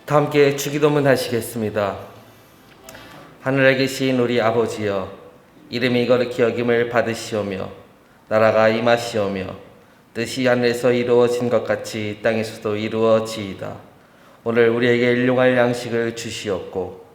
다 함께 주기도문 하시겠습니다. 하늘에 계신 우리 아버지여, 이름이 거룩히 여김을 받으시오며 나라가 임하시오며 뜻이 하늘에서 이루어진 것 같이 땅에서도 이루어지이다. 오늘 우리에게 일용할 양식을 주시옵고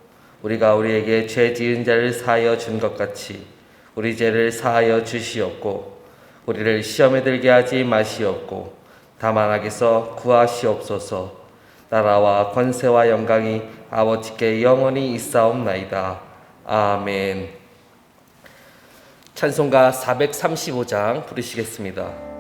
우리가 우리에게 죄 지은 자를 사하여 준 것 같이 우리 죄를 사하여 주시옵고 우리를 시험에 들게 하지 마시옵고 다만 악에서 구하시옵소서. 나라와 권세와 영광이 아버지께 영원히 있사옵나이다. 아멘. 찬송가 435장 부르시겠습니다.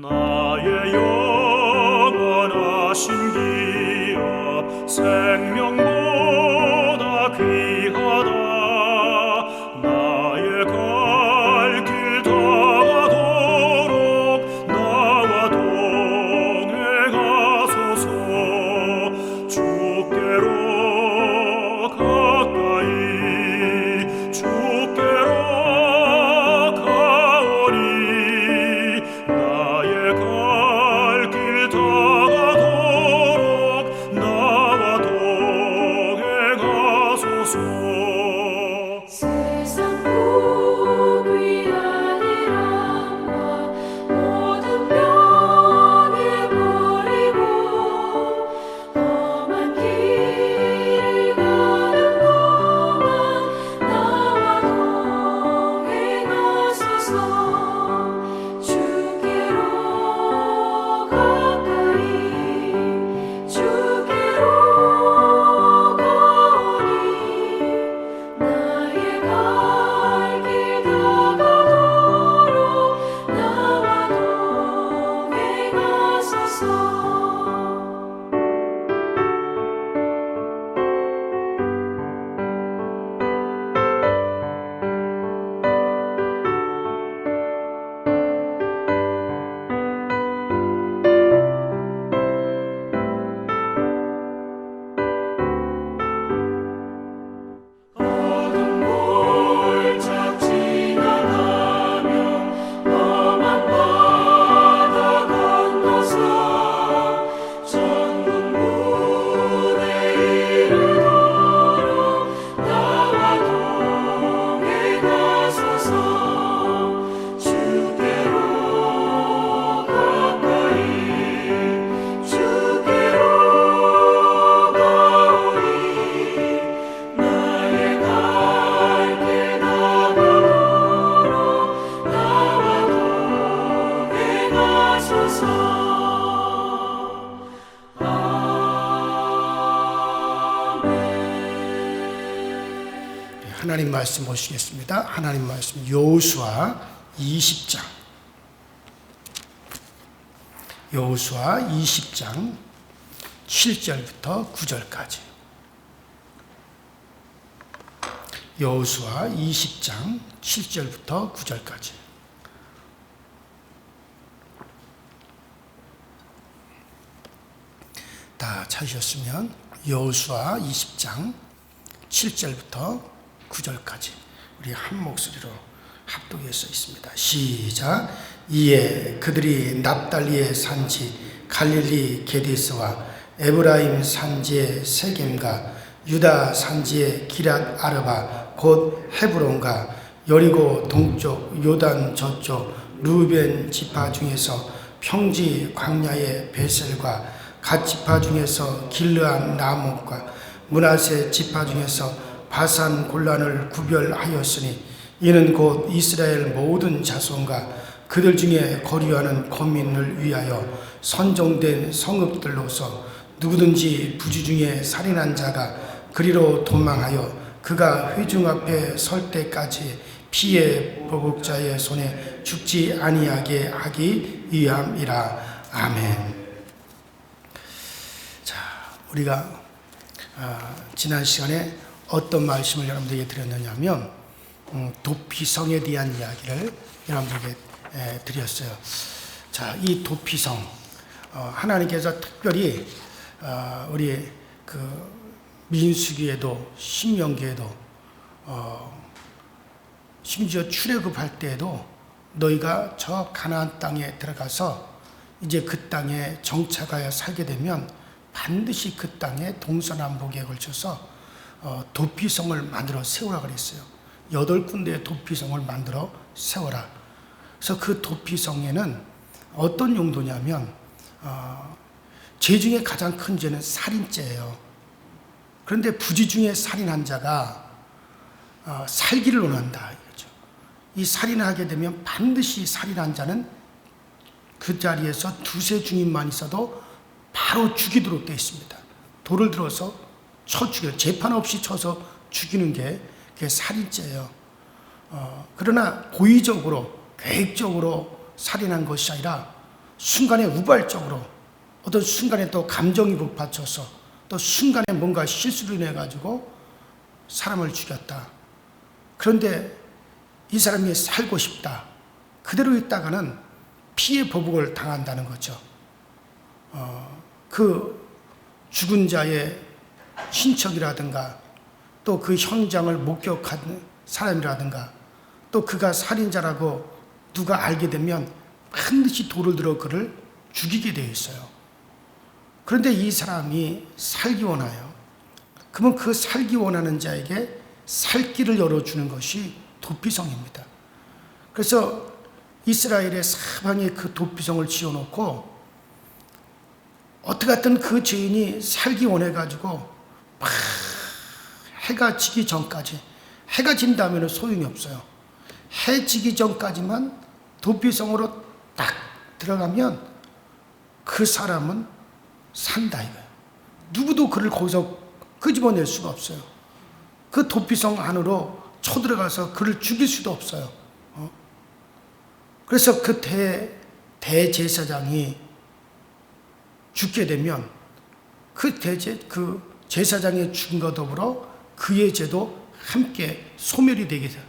나의 영원하신 기업 생명보다 귀하다. 나의 갈 길 다가도록 나와 동행하소서. 주께로 가까이 주께로 가오니 나의 갈 길 다가도록 나와 동행하소서. 세상 복 위하니라 모든 병에 버리고 험한 길을 가는 동안 나와 동행하소서. 주께로 가까이 주께로 가오니 나의 갈 길 다가도록 나와 동행하소서. 어둠 몰짝 지나가며 험한 바다 건너서 전국 물에 이르도록 나와 동행하소서. 주께로 가까이 주께로 가오니 나의 갈 길 다가도록 나와 동행하소서. 하나님 말씀 보시겠습니다. 하나님 말씀 여호수아 20장 여호수아 20장 7절부터 9절까지 여호수아 20장 7절부터 9절까지 다 찾으셨으면 여호수아 20장 7절부터 9절까지 우리 한 목소리로 합독해서 있습니다. 시작. 이에 그들이 납달리의 산지 갈릴리 게데스와 에브라임 산지의 세겜과 유다 산지의 기랏 아르바 곧 헤브론과 여리고 동쪽 요단 저쪽 루벤 지파 중에서 평지 광야의 베셀과 갓 지파 중에서 길르한 라못과 므낫세 지파 중에서 바산 골란을 구별하였으니 이는 곧 이스라엘 모든 자손과 그들 중에 거류하는 거민을 위하여 선정된 성읍들로서 누구든지 부지 중에 살인한 자가 그리로 도망하여 그가 회중 앞에 설 때까지 피해 보복자의 손에 죽지 아니하게 하기 위함이라. 아멘. 자, 우리가 지난 시간에 어떤 말씀을 여러분들에게 드렸느냐 하면 도피성에 대한 이야기를 여러분들에게 드렸어요. 자, 이 도피성 하나님께서 특별히 우리 그 민수기에도 신명기에도 심지어 출애굽할 때에도 너희가 저 가나안 땅에 들어가서 이제 그 땅에 정착하여 살게 되면 반드시 그 땅에 동서남북에 걸쳐서 도피성을 만들어 세우라 그랬어요. 8군데의 도피성을 만들어 세워라. 그래서 그 도피성에는 어떤 용도냐면 죄 중에 가장 큰 죄는 살인죄예요. 그런데 부지 중에 살인한 자가 살기를 원한다 이거죠. 이 살인을 하게 되면 반드시 살인한 자는 그 자리에서 두세 중인만 있어도 바로 죽이도록 되어 있습니다. 돌을 들어서 쳐 죽여, 재판 없이 쳐서 죽이는 게 그게 살인죄예요. 그러나 고의적으로 계획적으로 살인한 것이 아니라 순간에 우발적으로 어떤 순간에 또 감정이 북받쳐서 또 순간에 뭔가 실수를 인해 가지고 사람을 죽였다. 그런데 이 사람이 살고 싶다. 그대로 있다가는 피해 보복을 당한다는 거죠. 그 죽은 자의 친척이라든가 또 그 현장을 목격한 사람이라든가 또 그가 살인자라고 누가 알게 되면 반드시 돌을 들어 그를 죽이게 되어 있어요. 그런데 이 사람이 살기 원하여, 그러면 그 살기 원하는 자에게 살 길을 열어주는 것이 도피성입니다. 그래서 이스라엘의 사방에 그 도피성을 지어놓고 어떻게 하든 그 죄인이 살기 원해가지고 막 해가 지기 전까지, 해가 진다면 소용이 없어요. 해 지기 전까지만 도피성으로 딱 들어가면 그 사람은 산다 이거예요. 누구도 그를 거기서 끄집어낼 수가 없어요. 그 도피성 안으로 쳐들어가서 그를 죽일 수도 없어요. 그래서 그 대제사장이 죽게 되면 그 제사장의 죽음과 더불어 그의 죄도 함께 소멸이 되게 돼요.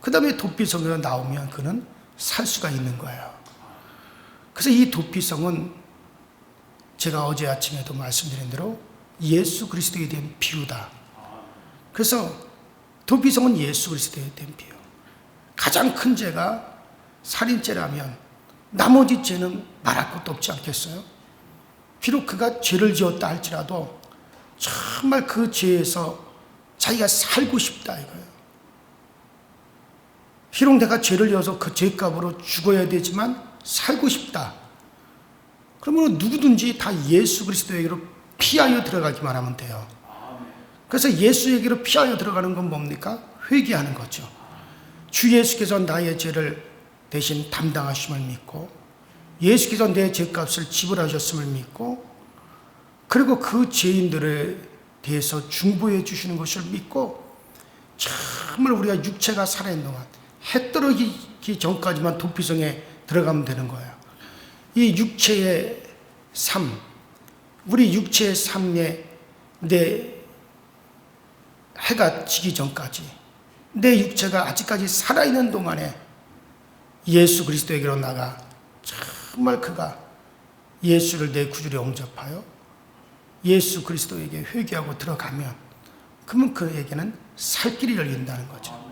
그 다음에 도피성으로 나오면 그는 살 수가 있는 거예요. 그래서 이 도피성은 제가 어제 아침에도 말씀드린 대로 예수 그리스도에 대한 비유다. 그래서 도피성은 예수 그리스도에 대한 비유. 가장 큰 죄가 살인죄라면 나머지 죄는 말할 것도 없지 않겠어요? 비록 그가 죄를 지었다 할지라도 정말 그 죄에서 자기가 살고 싶다 이거예요. 비록 내가 죄를 지어서 그 죄값으로 죽어야 되지만 살고 싶다. 그러면 누구든지 다 예수 그리스도에게로 피하여 들어가기만 하면 돼요. 그래서 예수에게로 피하여 들어가는 건 뭡니까? 회개하는 거죠. 주 예수께서 나의 죄를 대신 담당하심을 믿고 예수께서 내 죄값을 지불하셨음을 믿고 그리고 그 죄인들에 대해서 중보해 주시는 것을 믿고 정말 우리가 육체가 살아있는 동안 해 떨어지기 전까지만 도피성에 들어가면 되는 거예요. 이 육체의 삶, 우리 육체의 삶에 내 해가 지기 전까지 내 육체가 아직까지 살아있는 동안에 예수 그리스도에게로 나가 정말 그가 예수를 내 구주로 영접하여 예수 그리스도에게 회개하고 들어가면 그러면 그에게는 살 길이 열린다는 거죠.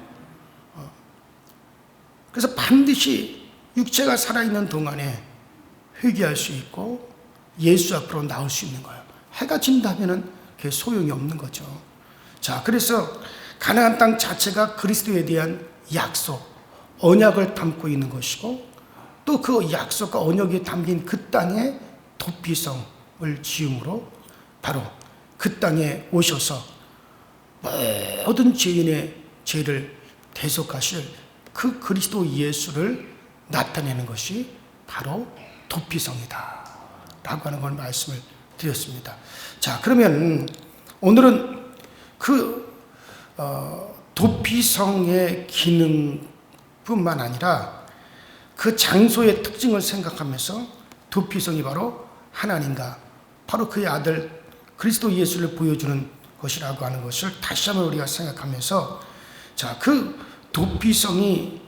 그래서 반드시 육체가 살아있는 동안에 회개할 수 있고 예수 앞으로 나올 수 있는 거예요. 해가 진다면은 그게 소용이 없는 거죠. 자, 그래서 가나안 땅 자체가 그리스도에 대한 약속, 언약을 담고 있는 것이고 또 그 약속과 언약이 담긴 그 땅에 도피성을 지음으로 바로 그 땅에 오셔서 모든 죄인의 죄를 대속하실 그 그리스도 예수를 나타내는 것이 바로 도피성이다 라고 하는 걸 말씀을 드렸습니다. 자, 그러면 오늘은 그 도피성의 기능뿐만 아니라 그 장소의 특징을 생각하면서 도피성이 바로 하나님과 바로 그의 아들 그리스도 예수를 보여주는 것이라고 하는 것을 다시 한번 우리가 생각하면서 자, 그 도피성이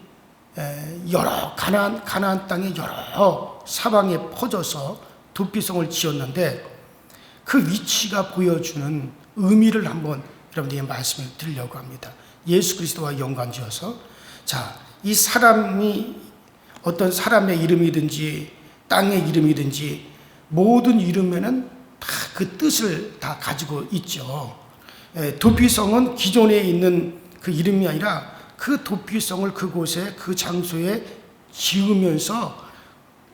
여러 가나안 땅의 여러 사방에 퍼져서 도피성을 지었는데 그 위치가 보여주는 의미를 한번 여러분들에게 말씀을 드리려고 합니다. 예수 그리스도와 연관지어서 자, 이 사람이 어떤 사람의 이름이든지 땅의 이름이든지 모든 이름에는 다 그 뜻을 다 가지고 있죠. 도피성은 기존에 있는 그 이름이 아니라 그 도피성을 그곳에 그 장소에 지으면서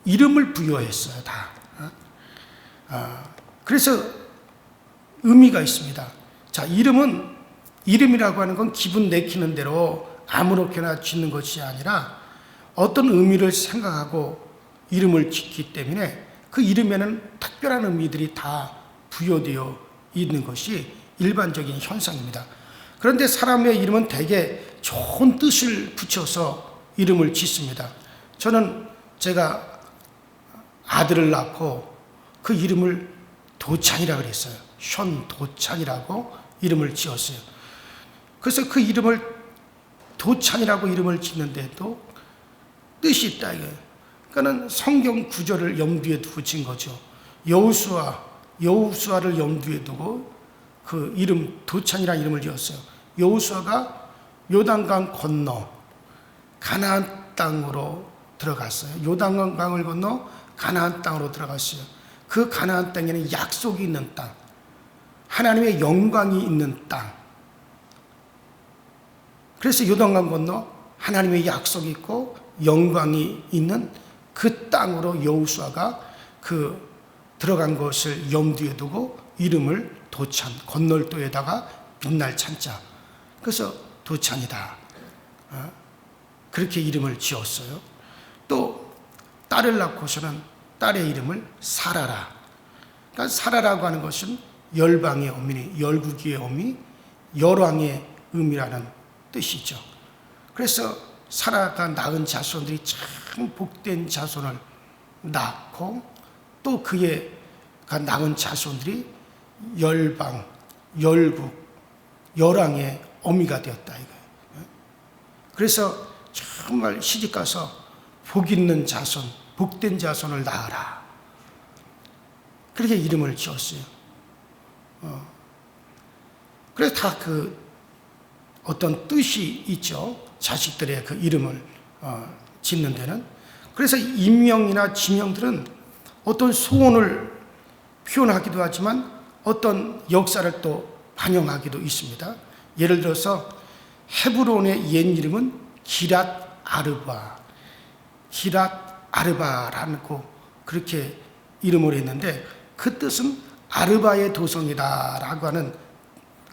이름을 부여했어요. 다. 그래서 의미가 있습니다. 자, 이름이라고 하는 건 기분 내키는 대로 아무렇게나 짓는 것이 아니라 어떤 의미를 생각하고 이름을 짓기 때문에 그 이름에는 특별한 의미들이 다 부여되어 있는 것이 일반적인 현상입니다. 그런데 사람의 이름은 대개 좋은 뜻을 붙여서 이름을 짓습니다. 저는 제가 아들을 낳고 그 이름을 도찬이라고 그랬어요. 현도찬이라고 이름을 지었어요. 그래서 그 이름을 도찬이라고 이름을 짓는데도 뜻이 있다 이거예요. 그러니까는 성경 구절을 염두에 두고 진 거죠. 여호수아를 염두에 두고 그 이름 도찬이라는 이름을 지었어요. 여호수아가 요단강 건너 가나안 땅으로 들어갔어요. 요단강을 건너 가나안 땅으로 들어갔어요. 그 가나안 땅에는 약속이 있는 땅, 하나님의 영광이 있는 땅. 그래서 요단강 건너 하나님의 약속이 있고 영광이 있는 그 땅으로 여호수아가 그 들어간 것을 염두에 두고 이름을 도찬, 건널도에다가 빛날 찬자. 그래서 도찬이다. 그렇게 이름을 지었어요. 또 딸을 낳고서는 딸의 이름을 사라라. 그러니까 사라라고 하는 것은 열방의 어미니, 열국의 어미, 열왕의 의미라는 뜻이죠. 그래서 사라가 낳은 자손들이 참 복된 자손을 낳고 또 그가 낳은 자손들이 열방, 열국, 열왕의 어미가 되었다 이거예요. 그래서 정말 시집가서 복 있는 자손, 복된 자손을 낳아라. 그렇게 이름을 지었어요. 그래서 다 그 어떤 뜻이 있죠. 자식들의 그 이름을 짓는 데는. 그래서 인명이나 지명들은 어떤 소원을 표현하기도 하지만 어떤 역사를 또 반영하기도 있습니다. 예를 들어서 헤브론의 옛 이름은 기랏 아르바, 기랏 아르바라고 그렇게 이름을 했는데 그 뜻은 아르바의 도성이다라고 하는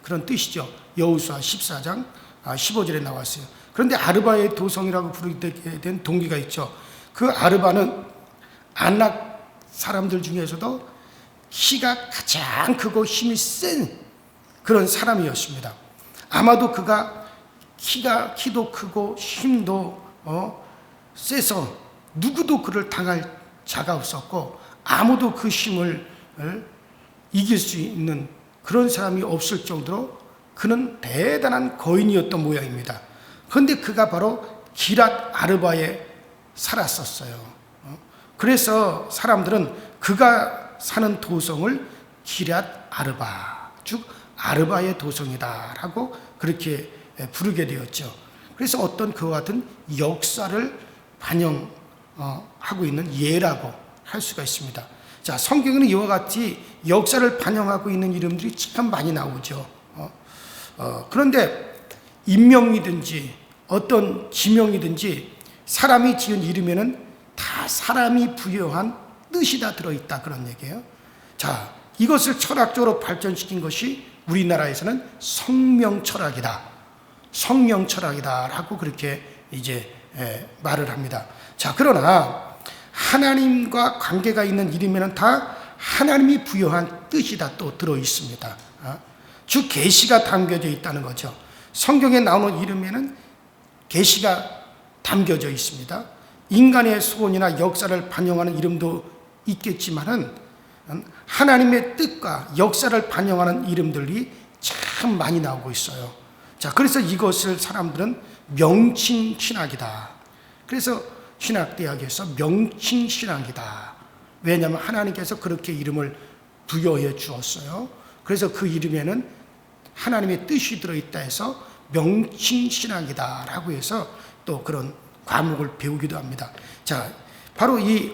그런 뜻이죠. 여호수아 14장 15절에 나왔어요. 그런데 아르바의 도성이라고 부르게 된 동기가 있죠. 그 아르바는 안락 사람들 중에서도 키가 가장 크고 힘이 센 그런 사람이었습니다. 아마도 그가 키도 크고 힘도 세서 누구도 그를 당할 자가 없었고 아무도 그 힘을 이길 수 있는 그런 사람이 없을 정도로 그는 대단한 거인이었던 모양입니다. 그런데 그가 바로 기랏 아르바에 살았었어요. 그래서 사람들은 그가 사는 도성을 기랏 아르바, 즉 아르바의 도성이다라고 그렇게 부르게 되었죠. 그래서 어떤 그와 같은 역사를 반영하고 있는 예라고 할 수가 있습니다. 자, 성경에는 이와 같이 역사를 반영하고 있는 이름들이 참 많이 나오죠. 그런데 인명이든지 어떤 지명이든지 사람이 지은 이름에는 다 사람이 부여한 뜻이 다 들어있다 그런 얘기예요. 자, 이것을 철학적으로 발전시킨 것이 우리나라에서는 성명철학이다. 성명철학이다라고 그렇게 이제 말을 합니다. 자, 그러나 하나님과 관계가 있는 이름에는 다 하나님이 부여한 뜻이 다 또 들어 있습니다. 주 계시가 담겨져 있다는 거죠. 성경에 나오는 이름에는 계시가 담겨져 있습니다. 인간의 소원이나 역사를 반영하는 이름도 있겠지만은 하나님의 뜻과 역사를 반영하는 이름들이 참 많이 나오고 있어요. 자, 그래서 이것을 사람들은 명칭신학이다. 그래서 신학대학에서 명칭신학이다 왜냐하면 하나님께서 그렇게 이름을 부여해 주었어요. 그래서 그 이름에는 하나님의 뜻이 들어있다 해서 명칭신앙이다라고 해서 또 그런 과목을 배우기도 합니다. 자, 바로 이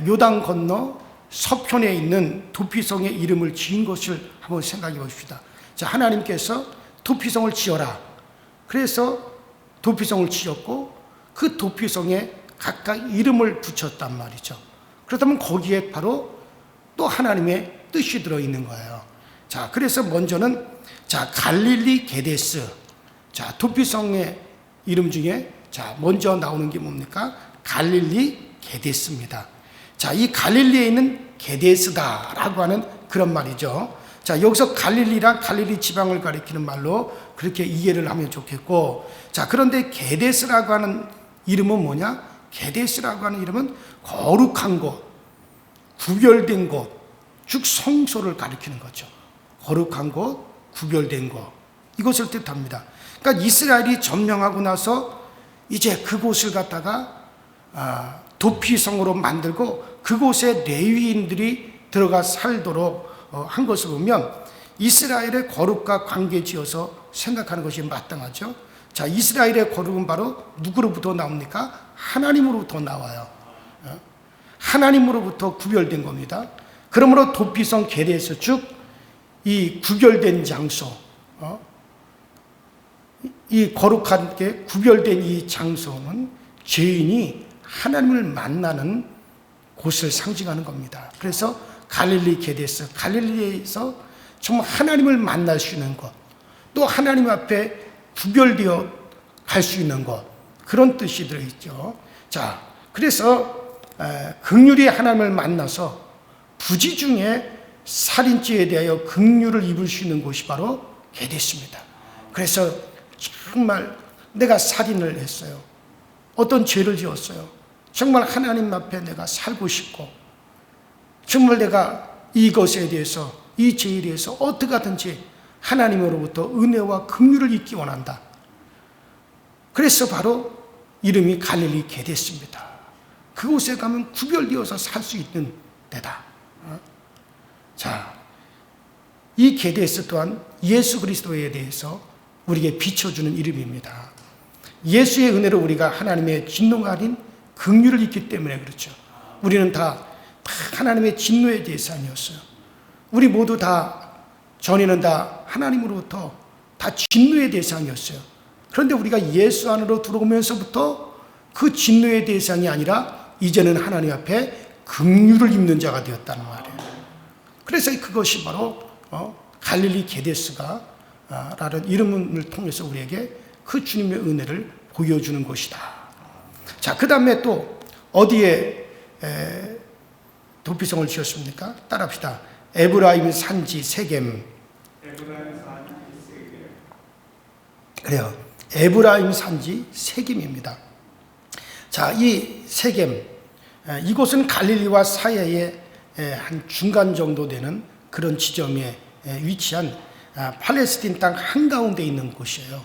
요단 건너 서편에 있는 도피성의 이름을 지은 것을 한번 생각해 보십시다. 자, 하나님께서 도피성을 지어라. 그래서 도피성을 지었고 그 도피성에 각각 이름을 붙였단 말이죠. 그렇다면 거기에 바로 또 하나님의 뜻이 들어있는 거예요. 자, 그래서 먼저는 자, 갈릴리 게데스. 자, 도피성의 이름 중에 자, 먼저 나오는 게 뭡니까? 갈릴리 게데스입니다. 자, 이 갈릴리에 있는 게데스다라고 하는 그런 말이죠. 자, 여기서 갈릴리랑 갈릴리 지방을 가리키는 말로 그렇게 이해를 하면 좋겠고, 자, 그런데 게데스라고 하는 이름은 뭐냐? 게데스라고 하는 이름은 거룩한 곳, 구별된 곳, 즉 성소를 가리키는 거죠. 거룩한 곳, 구별된 곳, 이것을 뜻합니다. 그러니까 이스라엘이 점령하고 나서 이제 그곳을 갖다가 도피성으로 만들고 그곳에 레위인들이 들어가 살도록 한 것을 보면 이스라엘의 거룩과 관계지어서 생각하는 것이 마땅하죠. 자, 이스라엘의 거룩은 바로 누구로부터 나옵니까? 하나님으로부터 나와요. 하나님으로부터 구별된 겁니다. 그러므로 도피성 게데스, 즉 이 구별된 장소, 이 거룩하게 구별된 이 장소는 죄인이 하나님을 만나는 곳을 상징하는 겁니다. 그래서 갈릴리 게데스, 갈릴리에서 정말 하나님을 만날 수 있는 것, 또 하나님 앞에 구별되어 갈 수 있는 것, 그런 뜻이 들어있죠. 자, 그래서 긍휼히 하나님을 만나서 부지 중에 살인죄에 대하여 긍휼을 입을 수 있는 곳이 바로 게데스입니다. 그래서 정말 내가 살인을 했어요. 어떤 죄를 지었어요. 정말 하나님 앞에 내가 살고 싶고, 정말 내가 이것에 대해서, 이 죄에 대해서 어떻게 하든지 하나님으로부터 은혜와 긍휼을 입기 원한다. 그래서 바로 이름이 갈릴리 게데스입니다. 그곳에 가면 구별되어서 살 수 있는 데다. 자, 이 게데스 또한 예수 그리스도에 대해서 우리에게 비춰주는 이름입니다. 예수의 은혜로 우리가 하나님의 진노가 아닌 긍휼을 입기 때문에 그렇죠. 우리는 다 하나님의 진노의 대상이었어요. 우리 모두 다 전에는 다 하나님으로부터 다 진노의 대상이었어요. 그런데 우리가 예수 안으로 들어오면서부터 그 진노의 대상이 아니라 이제는 하나님 앞에 긍휼을 입는 자가 되었다는 말이에요. 그래서 그것이 바로 갈릴리 게데스가 라는 이름을 통해서 우리에게 그 주님의 은혜를 보여주는 것이다. 자, 그 다음에 또 어디에 도피성을 지었습니까? 따라합시다. 에브라임 산지 세겜. 그래요. 에브라임 산지 세겜입니다. 자, 이 세겜, 이곳은 갈릴리와 사이에 한 중간 정도 되는 그런 지점에 위치한 팔레스틴 땅 한가운데 있는 곳이에요.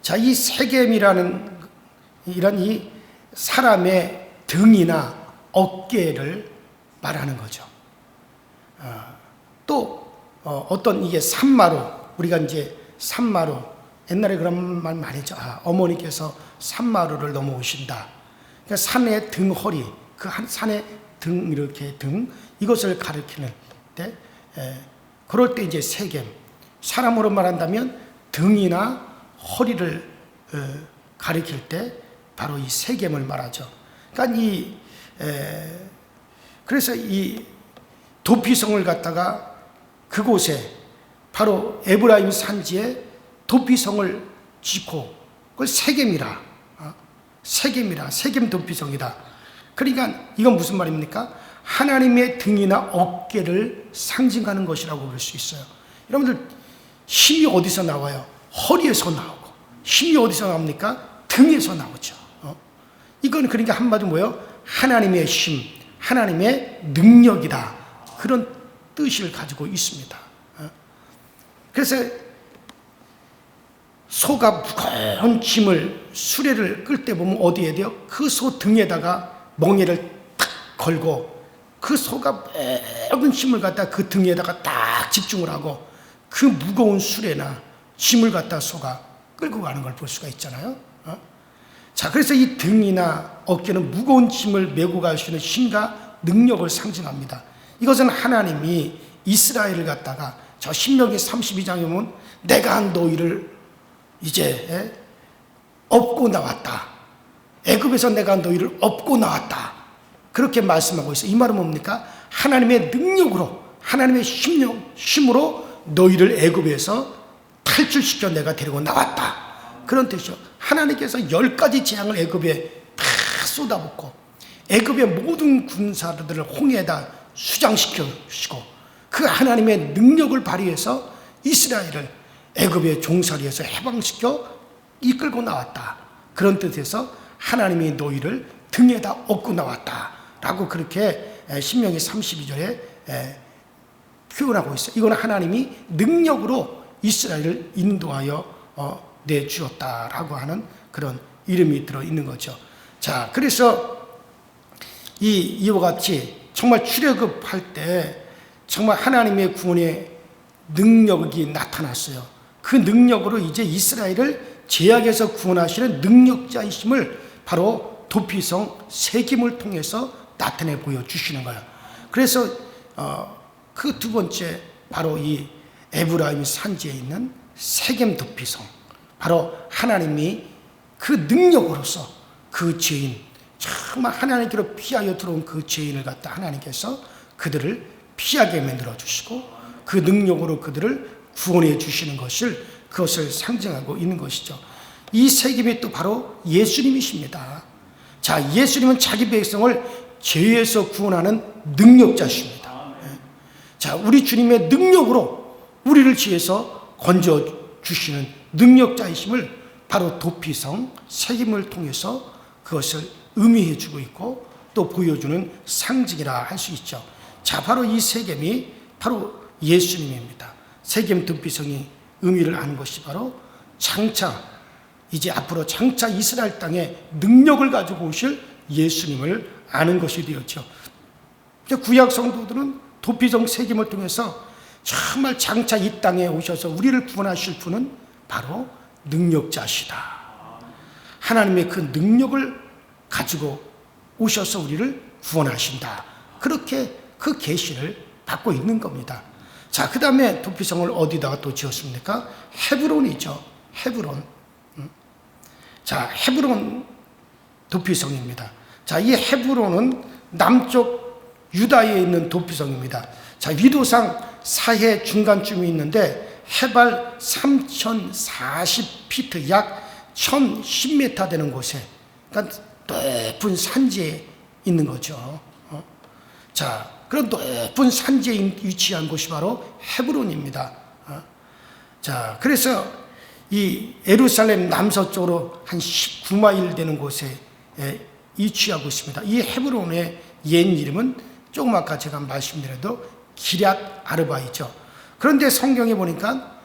자, 이 세겜이라는 이런 이 사람의 등이나 어깨를 말하는 거죠. 또 어떤 이게 산마루, 우리가 이제 산마루, 옛날에 그런 말 많이 했죠. 어머니께서 산마루를 넘어오신다. 그러니까 산의 등 허리, 그 한 산의 등, 이렇게 등, 이것을 가리키는 때, 그럴 때 이제 세겜, 사람으로 말한다면 등이나 허리를 가리킬 때 바로 이 세겜을 말하죠. 그러니까 그래서 이 도피성을 갖다가 그곳에 바로 에브라임 산지에 도피성을 짓고 그걸 세겜이라, 세겜 도피성이다. 그러니까 이건 무슨 말입니까? 하나님의 등이나 어깨를 상징하는 것이라고 볼 수 있어요. 여러분들, 힘이 어디서 나와요? 허리에서 나오고. 힘이 어디서 나옵니까? 등에서 나오죠. 이건 그러니까 한마디로 뭐예요? 하나님의 힘, 하나님의 능력이다. 그런 뜻을 가지고 있습니다. 그래서 소가 무거운 짐을, 수레를 끌 때 보면 어디에 돼요? 그 소 등에다가 멍에를 탁 걸고 그 소가 묵은 짐을 갖다 그 등에다가 딱 집중을 하고 그 무거운 수레나 짐을 갖다 소가 끌고 가는 걸 볼 수가 있잖아요. 자, 그래서 이 등이나 어깨는 무거운 짐을 메고 갈 수 있는 힘과 능력을 상징합니다. 이것은 하나님이 이스라엘을 갖다가 저 신명기 32장에 보면 내가 너희를 이제 업고 나왔다. 애굽에서 내가 너희를 업고 나왔다. 그렇게 말씀하고 있어요. 이 말은 뭡니까? 하나님의 능력으로, 하나님의 힘으로 너희를 애굽에서 탈출시켜 내가 데리고 나왔다. 그런 뜻이죠. 하나님께서 10가지 재앙을 애굽에 다 쏟아붓고 애굽의 모든 군사들을 홍해에다 수장시켜 주시고 그 하나님의 능력을 발휘해서 이스라엘을 애굽의 종살이에서 해방시켜 이끌고 나왔다. 그런 뜻에서 하나님이 너희를 등에다 업고 나왔다 라고 그렇게 신명기 32절에 표현하고 있어요. 이건 하나님이 능력으로 이스라엘을 인도하여 내주었다라고 하는 그런 이름이 들어있는 거죠. 자, 그래서 이와 같이 정말 출애굽할 때 정말 하나님의 구원의 능력이 나타났어요. 그 능력으로 이제 이스라엘을 제약에서 구원하시는 능력자이심을 바로 도피성 세김을 통해서 나타내 보여주시는 거예요. 그래서 그 두 번째 바로 이 에브라임 산지에 있는 세겜 도피성, 바로 하나님이 그 능력으로서 그 죄인, 정말 하나님께로 피하여 들어온 그 죄인을 갖다 하나님께서 그들을 피하게 만들어 주시고 그 능력으로 그들을 구원해 주시는 그것을 상징하고 있는 것이죠. 이 세겜이 또 바로 예수님이십니다. 자, 예수님은 자기 백성을 죄에서 구원하는 능력자십니다. 자, 우리 주님의 능력으로 우리를 죄에서 건져 주시는 능력자이심을 바로 도피성 세김을 통해서 그것을 의미해 주고 있고 또 보여주는 상징이라 할 수 있죠. 자, 바로 이 세겜이 바로 예수님입니다. 세겜 도피성이 의미를 아는 것이 바로 장차 이제 앞으로 장차 이스라엘 땅에 능력을 가지고 오실 예수님을 아는 것이 되었죠. 구약 성도들은 도피성 세김을 통해서 정말 장차 이 땅에 오셔서 우리를 구원하실 분은 바로 능력자시다. 하나님의 그 능력을 가지고 오셔서 우리를 구원하신다. 그렇게 그 계시를 받고 있는 겁니다. 자, 그 다음에 도피성을 어디다가 또 지었습니까? 헤브론이죠. 헤브론. 자, 헤브론 도피성입니다. 자, 이 헤브론은 남쪽 유다에 있는 도피성입니다. 자, 위도상 사해 중간쯤이 있는데 해발 3040피트 약 1010m 되는 곳에, 그러니까 높은 산지에 있는 거죠. 자, 그런 높은 산지에 위치한 곳이 바로 헤브론입니다. 자, 그래서 이 예루살렘 남서쪽으로 한 19마일 되는 곳에 위치하고 있습니다. 이 헤브론의 옛 이름은 조금 아까 제가 말씀드려도 기럇 아르바이죠. 그런데 성경에 보니까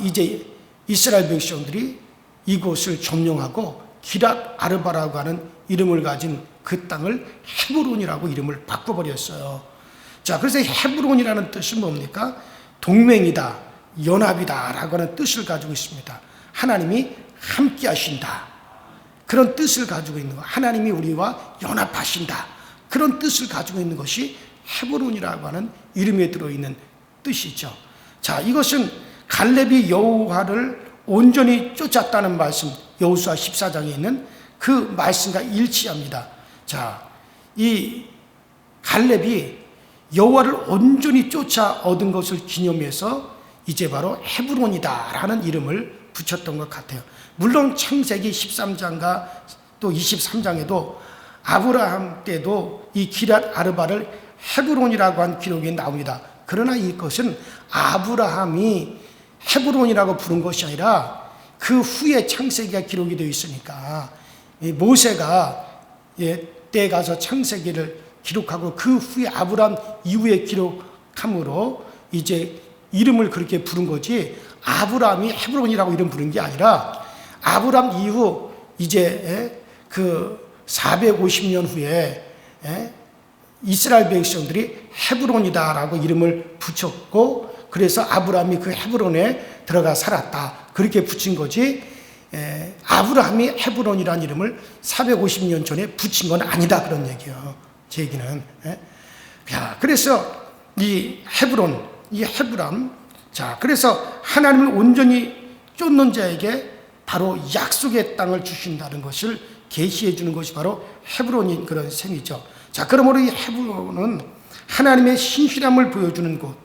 이제 이스라엘 백성들이 이곳을 점령하고 기럇 아르바라고 하는 이름을 가진 그 땅을 헤브론이라고 이름을 바꿔버렸어요. 자, 그래서 헤브론이라는 뜻은 뭡니까? 동맹이다, 연합이다 라고 하는 뜻을 가지고 있습니다. 하나님이 함께 하신다, 그런 뜻을 가지고 있는 거, 하나님이 우리와 연합하신다, 그런 뜻을 가지고 있는 것이 헤브론이라고 하는 이름에 들어있는 뜻이죠. 자, 이것은 갈렙이 여호와를 온전히 쫓았다는 말씀, 여호수아 14장에 있는 그 말씀과 일치합니다. 자, 이 갈렙이 여호와를 온전히 쫓아 얻은 것을 기념해서 이제 바로 헤브론이다라는 이름을 붙였던 것 같아요. 물론 창세기 13장과 또 23장에도 아브라함 때도 이 기럇 아르바를 헤브론이라고 한 기록이 나옵니다. 그러나 이것은 아브라함이 헤브론이라고 부른 것이 아니라 그 후에 창세기가 기록이 되어 있으니까 모세가 때 가서 창세기를 기록하고 그 후에 아브라함 이후에 기록함으로 이제 이름을 그렇게 부른 거지, 아브라함이 헤브론이라고 이름 부른 게 아니라 아브라함 이후 이제 그 450년 후에 이스라엘 백성들이 헤브론이다라고 이름을 붙였고, 그래서 아브라함이 그 헤브론에 들어가 살았다, 그렇게 붙인 거지. 아브라함이 헤브론이라는 이름을 450년 전에 붙인 건 아니다, 그런 얘기예요. 제 얘기는. 자, 그래서 이 헤브론, 이 헤브람, 자, 그래서 하나님을 온전히 쫓는 자에게 바로 약속의 땅을 주신다는 것을 계시해 주는 것이 바로 헤브론인 그런 셈이죠. 자, 그러므로 이 헤브론은 하나님의 신실함을 보여주는 곳,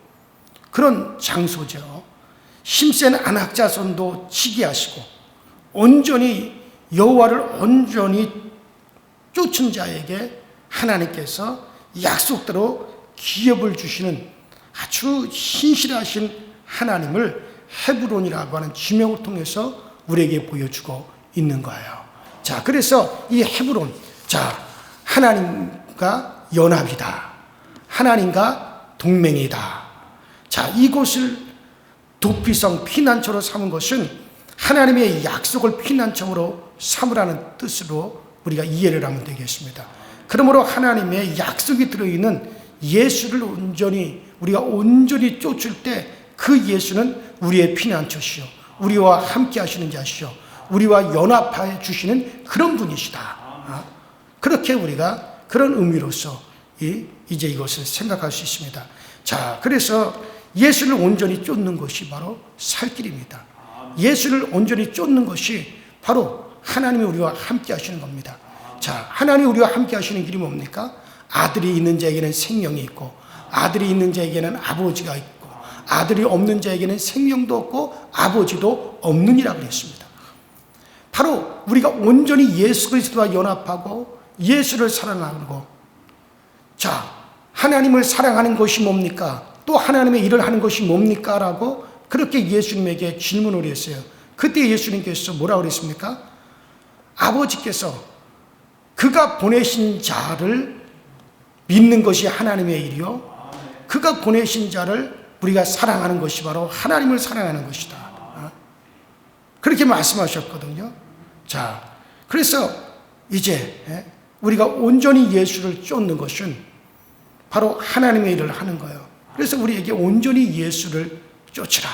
그런 장소죠. 힘센 안악자손도 치게 하시고 온전히 여호와를 온전히 쫓은 자에게 하나님께서 약속대로 기업을 주시는 아주 신실하신 하나님을 헤브론이라고 하는 지명을 통해서 우리에게 보여주고 있는 거예요. 자, 그래서 이 헤브론, 자, 하나님과 연합이다, 하나님과 동맹이다. 자, 이곳을 도피성 피난처로 삼은 것은 하나님의 약속을 피난처로 삼으라는 뜻으로 우리가 이해를 하면 되겠습니다. 그러므로 하나님의 약속이 들어있는 예수를 우리가 온전히 쫓을 때 그 예수는 우리의 피난처시요, 우리와 함께 하시는 자시요, 우리와 연합하여 주시는 그런 분이시다. 그렇게 우리가 그런 의미로서 이제 이것을 생각할 수 있습니다. 자, 그래서 예수를 온전히 쫓는 것이 바로 살 길입니다. 예수를 온전히 쫓는 것이 바로 하나님이 우리와 함께 하시는 겁니다. 자, 하나님이 우리와 함께 하시는 길이 뭡니까? 아들이 있는 자에게는 생명이 있고, 아들이 있는 자에게는 아버지가 있고, 아들이 없는 자에게는 생명도 없고 아버지도 없느니라 그랬습니다. 바로 우리가 온전히 예수 그리스도와 연합하고 예수를 사랑하고, 자, 하나님을 사랑하는 것이 뭡니까? 또 하나님의 일을 하는 것이 뭡니까? 라고 그렇게 예수님에게 질문을 했어요. 그때 예수님께서 뭐라고 그랬습니까? 아버지께서 그가 보내신 자를 믿는 것이 하나님의 일이요, 그가 보내신 자를 우리가 사랑하는 것이 바로 하나님을 사랑하는 것이다, 그렇게 말씀하셨거든요. 자, 그래서 이제 우리가 온전히 예수를 쫓는 것은 바로 하나님의 일을 하는 거예요. 그래서 우리에게 온전히 예수를 쫓으라.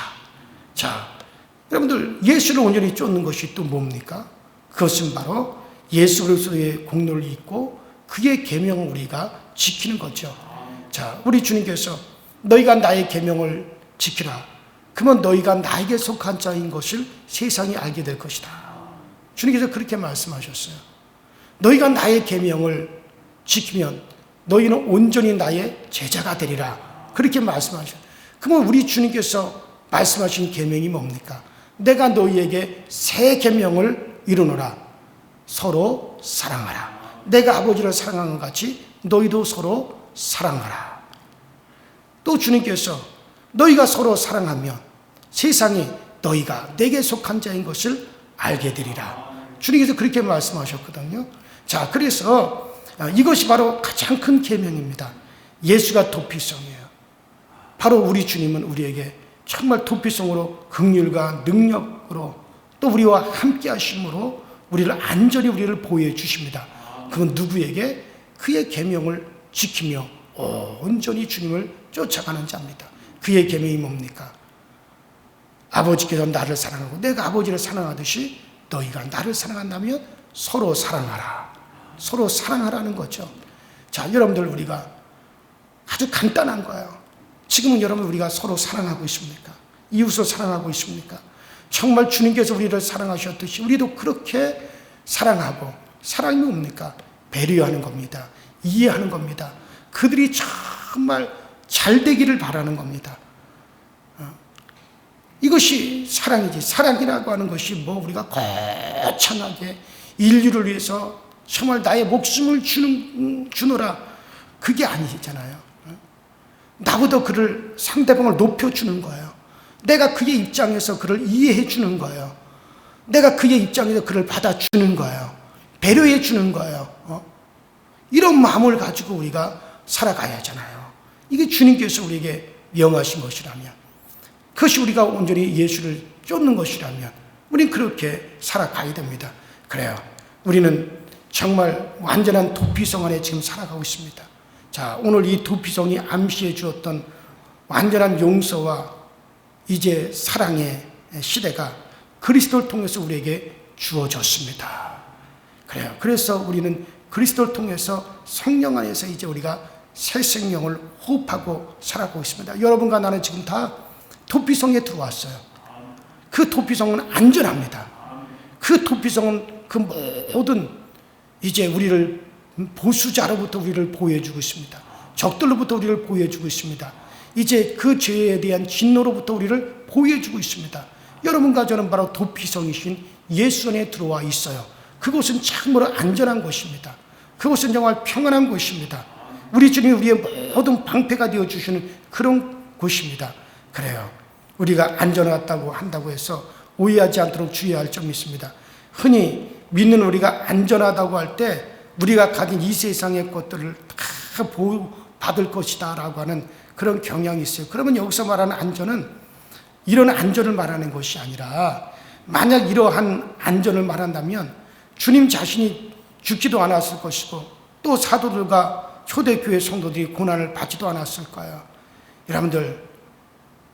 자, 여러분들, 예수를 온전히 쫓는 것이 또 뭡니까? 그것은 바로 예수 그리스도의 공로를 잊고 그의 계명을 우리가 지키는 거죠. 자, 우리 주님께서 너희가 나의 계명을 지키라, 그러면 너희가 나에게 속한 자인 것을 세상이 알게 될 것이다. 주님께서 그렇게 말씀하셨어요. 너희가 나의 계명을 지키면 너희는 온전히 나의 제자가 되리라, 그렇게 말씀하셨어요. 그러면 우리 주님께서 말씀하신 계명이 뭡니까? 내가 너희에게 새 계명을 이루노라, 서로 사랑하라. 내가 아버지를 사랑한 것 같이 너희도 서로 사랑하라. 또 주님께서 너희가 서로 사랑하면 세상이 너희가 내게 속한 자인 것을 알게 되리라. 주님께서 그렇게 말씀하셨거든요. 자, 그래서 이것이 바로 가장 큰 계명입니다. 예수가 도피성이에요. 바로 우리 주님은 우리에게 정말 도피성으로 긍휼과 능력으로 또 우리와 함께 하심으로 우리를 안전히 우리를 보호해 주십니다. 그건 누구에게? 그의 계명을 지키며 온전히 주님을 쫓아가는 자입니다. 그의 계명이 뭡니까? 아버지께서 나를 사랑하고 내가 아버지를 사랑하듯이 너희가 나를 사랑한다면 서로 사랑하라. 서로 사랑하라는 거죠. 자, 여러분들, 우리가 아주 간단한 거예요. 지금은 여러분 우리가 서로 사랑하고 있습니까? 이웃을 사랑하고 있습니까? 정말 주님께서 우리를 사랑하셨듯이 우리도 그렇게 사랑하고, 사랑이 뭡니까? 배려하는 겁니다. 이해하는 겁니다. 그들이 정말 잘 되기를 바라는 겁니다. 이것이 사랑이지. 사랑이라고 하는 것이 뭐 우리가 거창하게 인류를 위해서 정말 나의 목숨을 주노라, 그게 아니잖아요. 나보다 그를, 상대방을 높여주는 거예요. 내가 그의 입장에서 그를 이해해 주는 거예요. 내가 그의 입장에서 그를 받아주는 거예요. 배려해 주는 거예요. 이런 마음을 가지고 우리가 살아가야 하잖아요. 이게 주님께서 우리에게 명하신 것이라면, 그것이 우리가 온전히 예수를 쫓는 것이라면 우리는 그렇게 살아가야 됩니다. 그래요. 우리는 정말 완전한 도피성 안에 지금 살아가고 있습니다. 자, 오늘 이 도피성이 암시해 주었던 완전한 용서와 이제 사랑의 시대가 그리스도를 통해서 우리에게 주어졌습니다. 그래요. 그래서 우리는 그리스도를 통해서 성령 안에서 이제 우리가 새 생명을 호흡하고 살아가고 있습니다. 여러분과 나는 지금 다 도피성에 들어왔어요. 그 도피성은 안전합니다. 그 도피성은 그 모든 이제 우리를 보수자로부터 우리를 보호해주고 있습니다. 적들로부터 우리를 보호해주고 있습니다. 이제 그 죄에 대한 진노로부터 우리를 보호해주고 있습니다. 여러분과 저는 바로 도피성이신 예수 안에 들어와 있어요. 그곳은 참으로 안전한 곳입니다. 그곳은 정말 평안한 곳입니다. 우리 주님이 우리의 모든 방패가 되어주시는 그런 곳입니다. 그래요. 우리가 안전하다고 한다고 해서 오해하지 않도록 주의해야 할 점이 있습니다. 흔히 믿는 우리가 안전하다고 할 때 우리가 가진 이 세상의 것들을 다 보호받을 것이다 라고 하는 그런 경향이 있어요. 그러면 여기서 말하는 안전은 이런 안전을 말하는 것이 아니라, 만약 이러한 안전을 말한다면 주님 자신이 죽지도 않았을 것이고 또 사도들과 초대교회 성도들이 고난을 받지도 않았을 거예요. 여러분들,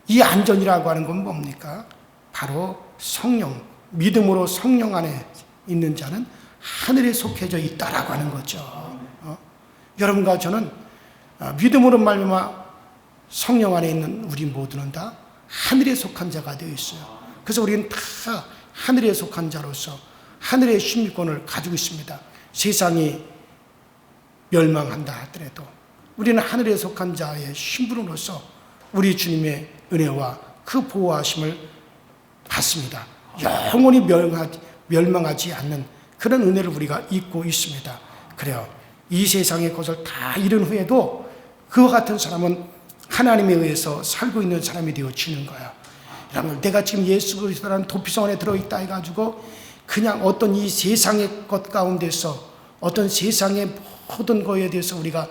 이 안전이라고 하는 건 뭡니까? 바로 성령, 믿음으로 성령 안에 있는 자는 하늘에 속해져 있다라고 하는 거죠. 여러분과 저는 믿음으로 말미암아 성령 안에 있는 우리 모두는 다 하늘에 속한 자가 되어 있어요. 그래서 우리는 다 하늘에 속한 자로서 하늘의 심리권을 가지고 있습니다. 세상이 멸망한다 하더라도 우리는 하늘에 속한 자의 신분으로서 우리 주님의 은혜와 그 보호하심을 받습니다. 영원히 멸망하지 않는 그런 은혜를 우리가 잊고 있습니다. 그래요. 이 세상의 것을 다 잃은 후에도 그와 같은 사람은 하나님에 의해서 살고 있는 사람이 되어지는 거야. 여러분, 내가 지금 예수 그리스도라는 도피성 안에 들어있다 해가지고 그냥 어떤 이 세상의 것 가운데서 어떤 세상의 모든 거에 대해서 우리가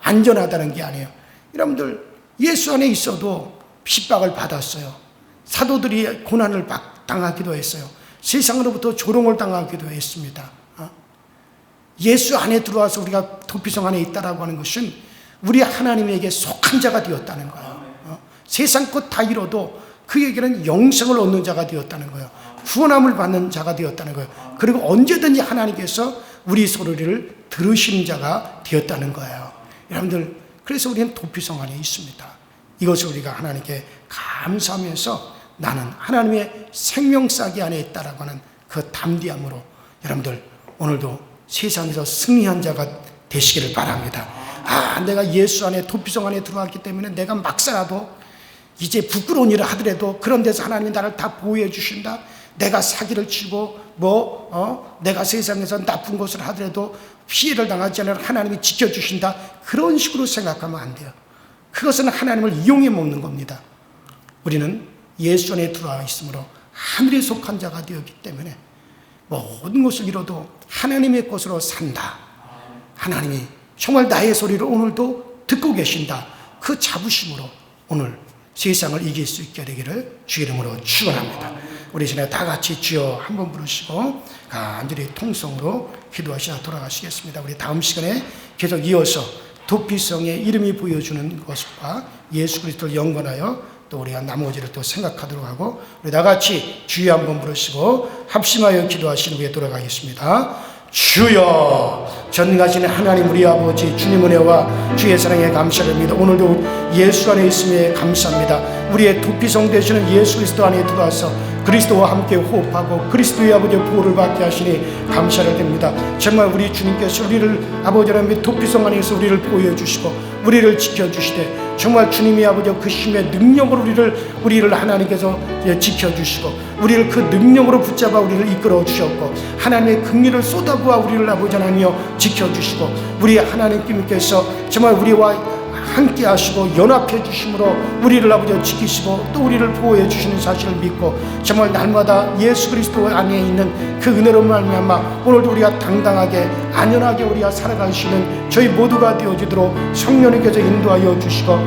안전하다는 게 아니에요. 여러분들, 예수 안에 있어도 핍박을 받았어요. 사도들이 고난을 당하기도 했어요. 세상으로부터 조롱을 당하기도 했습니다. 예수 안에 들어와서 우리가 도피성 안에 있다라고 하는 것은 우리 하나님에게 속한 자가 되었다는 거예요. 세상 것 다 잃어도 그에게는 영생을 얻는 자가 되었다는 거예요. 구원함을 받는 자가 되었다는 거예요. 그리고 언제든지 하나님께서 우리 소리를 들으시는 자가 되었다는 거예요. 여러분들, 그래서 우리는 도피성 안에 있습니다. 이것을 우리가 하나님께 감사하면서 나는 하나님의 생명싸기 안에 있다라고 하는 그 담대함으로 여러분들 오늘도 세상에서 승리한 자가 되시기를 바랍니다. 내가 예수 안에 도피성 안에 들어왔기 때문에 내가 막 살아도 이제 부끄러운 일을 하더라도 그런 데서 하나님이 나를 다 보호해 주신다. 내가 사기를 치고 내가 세상에서 나쁜 것을 하더라도 피해를 당하지 않으면 하나님이 지켜주신다. 그런 식으로 생각하면 안 돼요. 그것은 하나님을 이용해 먹는 겁니다. 우리는 예수 안에 들어와 있으므로 하늘에 속한 자가 되었기 때문에 모든 것을 잃어도 하나님의 것으로 산다. 하나님이 정말 나의 소리를 오늘도 듣고 계신다. 그 자부심으로 오늘 세상을 이길 수 있게 되기를 주 이름으로 축원합니다. 우리 전에 다 같이 주여 한번 부르시고 간절히 통성으로 기도하시다 돌아가시겠습니다. 우리 다음 시간에 계속 이어서 도피성의 이름이 보여주는 것과 예수 그리스도를 연관하여 또 우리가 나머지를 또 생각하도록 하고 우리 다 같이 주여 한번 부르시고 합심하여 기도하시는 후에 돌아가겠습니다. 주여, 전능하신 하나님 우리 아버지, 주님 은혜와 주의 사랑에 감사드립니다. 오늘도 예수 안에 있음에 감사합니다. 우리의 도피성 되시는 예수 그리스도 안에 들어와서 그리스도와 함께 호흡하고 그리스도의 아버지의 보호를 받게 하시니 감사를 드립니다. 정말 우리 주님께서 우리를 아버지 하나님의 도피성 안에서 우리를 보호해 주시고 우리를 지켜주시되 정말 주님이 아버지 그 힘의 능력으로 우리를 하나님께서 지켜주시고 우리를 그 능력으로 붙잡아 우리를 이끌어 주셨고 하나님의 긍휼을 쏟아부어 우리를 아버지 하나님이여 지켜주시고 우리 하나님께서 정말 우리와 함께 하시고 연합해 주심으로 우리를 아버지 지키시고 또 우리를 보호해 주시는 사실을 믿고 정말 날마다 예수 그리스도 안에 있는 그 은혜로 말미암아 오늘도 우리가 당당하게 안전하게 우리가 살아갈 수 있는 저희 모두가 되어지도록 성령님께서 인도하여 주시고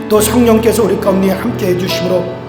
또 성령께서 우리 가운데 함께 해 주심으로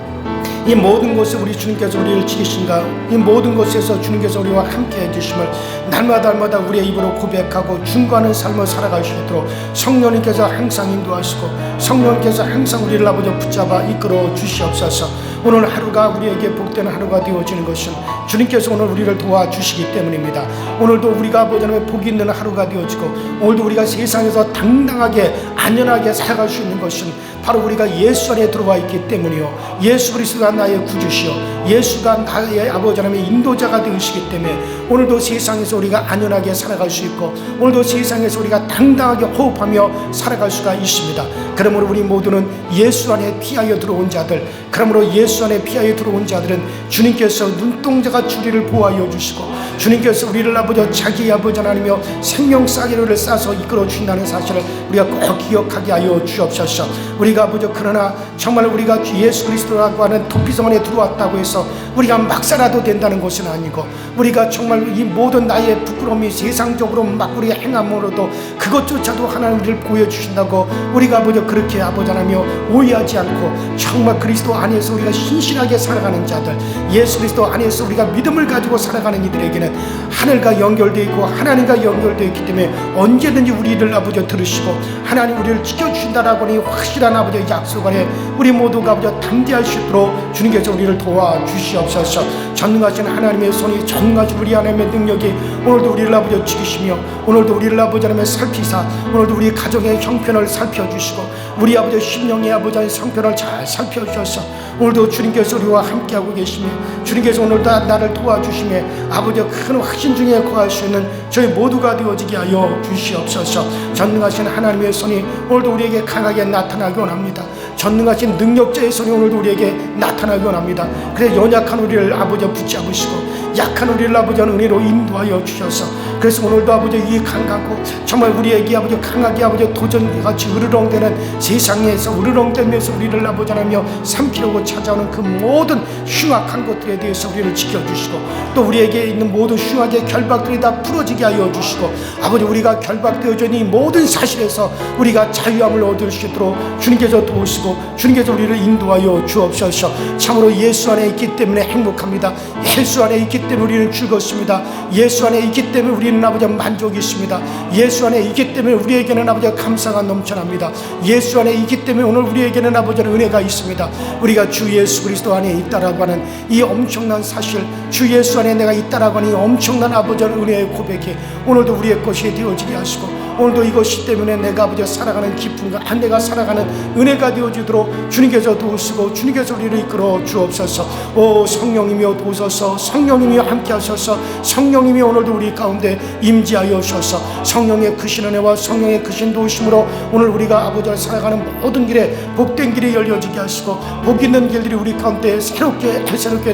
이 모든 것에 우리 주님께서 우리를 지키신가, 이 모든 것에서 주님께서 우리와 함께 해주심을 날마다 우리의 입으로 고백하고 중과하는 삶을 살아갈 수 있도록 성령님께서 항상 인도하시고 성령님께서 항상 우리를 아버지 붙잡아 이끌어 주시옵소서. 오늘 하루가 우리에게 복된 하루가 되어지는 것은 주님께서 오늘 우리를 도와주시기 때문입니다. 오늘도 우리가 아버지 하나님의 복이 있는 하루가 되어지고 오늘도 우리가 세상에서 당당하게 안전하게 살아갈 수 있는 것은 바로 우리가 예수 안에 들어와 있기 때문이요, 예수 그리스도가 나의 구주시요 예수가 나의 아버지 하나님의 인도자가 되시기 때문에 오늘도 세상에서 우리가 안전하게 살아갈 수 있고 오늘도 세상에서 우리가 당당하게 호흡하며 살아갈 수가 있습니다. 그러므로 우리 모두는 예수 안에 피하여 들어온 자들, 그러므로 예수 안에 피하여 들어온 자들은 주님께서 눈동자가 우리를 보호하여 주시고 주님께서 우리를 아버지 자기 아버지 하나님이며 생명 싹이를 싸서 이끌어 주신다는 사실을 우리가 꼭 기억하게 하여 주옵소서. 우리가 아버지 그러나 정말 우리가 예수 그리스도라고 하는 도피성 안에 들어왔다고 해서 우리가 막 살아도 된다는 것은 아니고 우리가 정말 이 모든 나의 부끄러움이 세상적으로 막 우리가 행함으로도 그것조차도 하나님 우리를 보여주신다고 우리가 아버지 그렇게 아버지 하나며 오해하지 않고 정말 그리스도 안에서 우리가 신실하게 살아가는 자들, 예수 그리스도 안에서 우리가 믿음을 가지고 살아가는 이들에게는 하늘과 연결되어 있고 하나님과 연결되어 있기 때문에 언제든지 우리를 아버지 들으시고 하나님 우리를 지켜주신다라고 하는 확실한 아버지 약속 안에 우리 모두가 아버지 담대할 수 있도록 주님께서 우리를 도와주시옵소서. 전능하신 하나님의 손이 전능하신 우리 하나님의 능력이 오늘도 우리를 아버지 지키시며 오늘도 우리를 아버지 하나님의 살피사 오늘도 우리 가정의 형편을 살펴주시고 우리 아버지 심령의 아버지의 성편을 잘 살펴주셔서 오늘도 주님께서 우리와 함께하고 계시며 주님께서 오늘도 나를 도와주시며 아버지 큰 확신 중에 거할 수 있는 저희 모두가 되어지게 하여 주시옵소서. 전능하신 하나님의 손이 오늘도 우리에게 강하게 나타나기 원합니다. 전능하신 능력자의 손이 오늘도 우리에게 나타나기 원합니다. 그래서 연약한 우리를 아버지 붙잡으시고 약한 우리를 아버지 은혜로 인도하여 주셔서 그래서 오늘도 아버지 이 강하고 정말 우리에게 아버지 강하게 아버지 도전같이 으르렁대는 세상에서 으르렁대면서 우리를 아버지 하나며 삼키려고 찾아오는 그 모든 흉악한 것들에 대해서 우리를 지켜주시고 또 우리에게 있는 모든 흉악의 결박들이 다 풀어지게 하여 주시고 아버지 우리가 결박되어져 있는 이 모든 사실에서 우리가 자유함을 얻을 수 있도록 주님께서 도우시고 주님께서 우리를 인도하여 주옵소서. 참으로 예수 안에 있기 때문에 행복합니다. 예수 안에 있기 때문에 우리는 즐겁습니다. 예수 안에 있기 때문에 우리는 아버지 만족이 있습니다. 예수 안에 있기 때문에 우리에게는 아버지 감사가 넘쳐납니다. 예수 안에 있기 때문에 오늘 우리에게는 아버지 은혜가 있습니다. 우리가 주 예수 그리스도 안에 있다라고 하는 이 엄청난 사실, 주 예수 안에 내가 있다라고 하는 이 엄청난 아버지 은혜의 고백이 오늘도 우리의 것이 되어지게 하시고 오늘도 이것이 때문에 내가 아버지 살아가는 기쁨과 내가 살아가는 은혜가 되어지도록 주님께서 도우시고 주님께서 우리를 이끌어 주옵소서. 오 성령님이여 도우소서. 성령님이여 함께 하소서. 성령님이 오늘도 우리 가운데 임재하여 주셔서 성령의 크신 은혜와 성령의 크신 도우심으로 오늘 우리가 아버지와 살아가는 모든 길에 복된 길이 열려지게 하시고 복 있는 길들이 우리 가운데 새롭게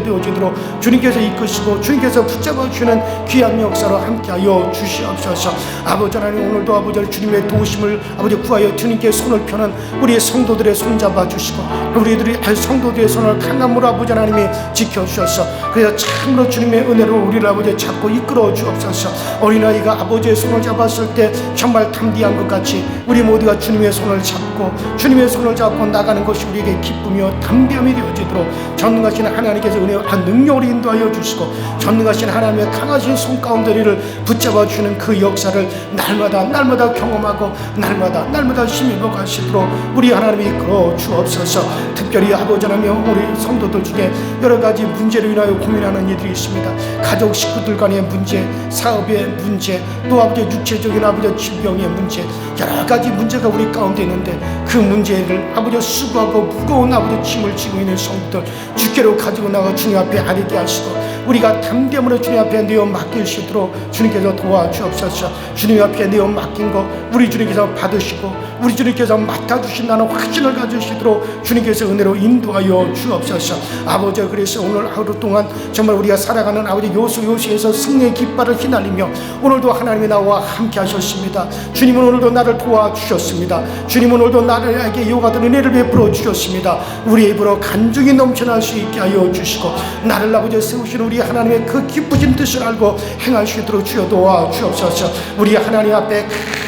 되어지도록 주님께서 이끄시고 주님께서 붙잡아 주시는 귀한 역사로 함께하여 주시옵소서. 아버지 하나님 오늘도 아버지 주님의 도우심을 아버지 구하여 주님께 손을 펴는 우리의 성도들의 손 잡아 주시고 우리들이 성도들의 손을 강함으로 아버지 하나님이 지켜주셔서 그래서 참으로 주님의 은혜로 우리를 아버지 잡고 이끌어 주옵소서. 어린아이가 아버지의 손을 잡았을 때 정말 담대한 것 같이 우리 모두가 주님의 손을 잡고 나가는 것이 우리에게 기쁨이요 담대함이 되어지도록 전능하신 하나님께서 은혜와 능력으로 인도하여 주시고 전능하신 하나님의 강하신 손 가운데 우리를 붙잡아 주는 그 역사를 날마다 경험하고 날마다 힘입어 가시도록 우리 하나님이 이끌어 주옵소서. 특별히 아버지 하나님 우리 성도들 중에 여러 가지 문제로 인하여 고민하는 이들이 있습니다. 가족 식구들 간의 문제, 사업의 문제, 또 아버지 육체적인 아버지 질병의 문제, 여러 가지 문제가 우리 가운데 있는데 그 문제를 아버지 수고하고 무거운 아버지 짐을 지고 있는 성도들 주께로 가지고 나가 주님 앞에 아뢰게 하시고 우리가 담대함으로 주님 앞에 내어 맡길 수 있도록 주님께서 도와주옵소서. 주님 앞에 내어 맡긴 거 우리 주님께서 받으시고 우리 주님께서 맡아주신다는 확신을 가지시도록 주님께서 은혜로 인도하여 주옵소서. 아버지 그래서 오늘 하루 동안 정말 우리가 살아가는 아버지 요소에서 승리의 깃발을 휘날리며 오늘도 하나님이 나와 함께 하셨습니다. 주님은 오늘도 나를 도와주셨습니다. 주님은 오늘도 나에게 이와 같은 은혜를 베풀어 주셨습니다. 우리의 입으로 간증이 넘쳐날 수 있게 하여 주시고 나를 아버지 세우신 우리 하나님의 그 기쁘신 뜻을 알고 행할 수 있도록 주여 도와주옵소서. 우리 하나님 앞에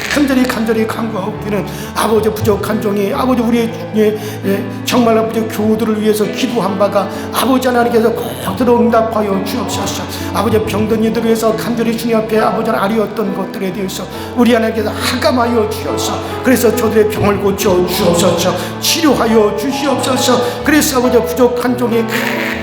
간절히 간구하옵기는 아버지 부족한 종이 아버지 우리의 정말 아버지 교우들을 위해서 기도한 바가 아버지 하나님께서 꼭 들어 응답하여 주옵소서. 아버지 병든 이들을 위해서 간절히 주님 앞에 아버지 아리었던 것들에 대해서 우리 하나님께서 하감하여 주셔서 그래서 저들의 병을 고쳐 주옵소서. 치료하여 주시옵소서. 그래서 아버지 부족한 종이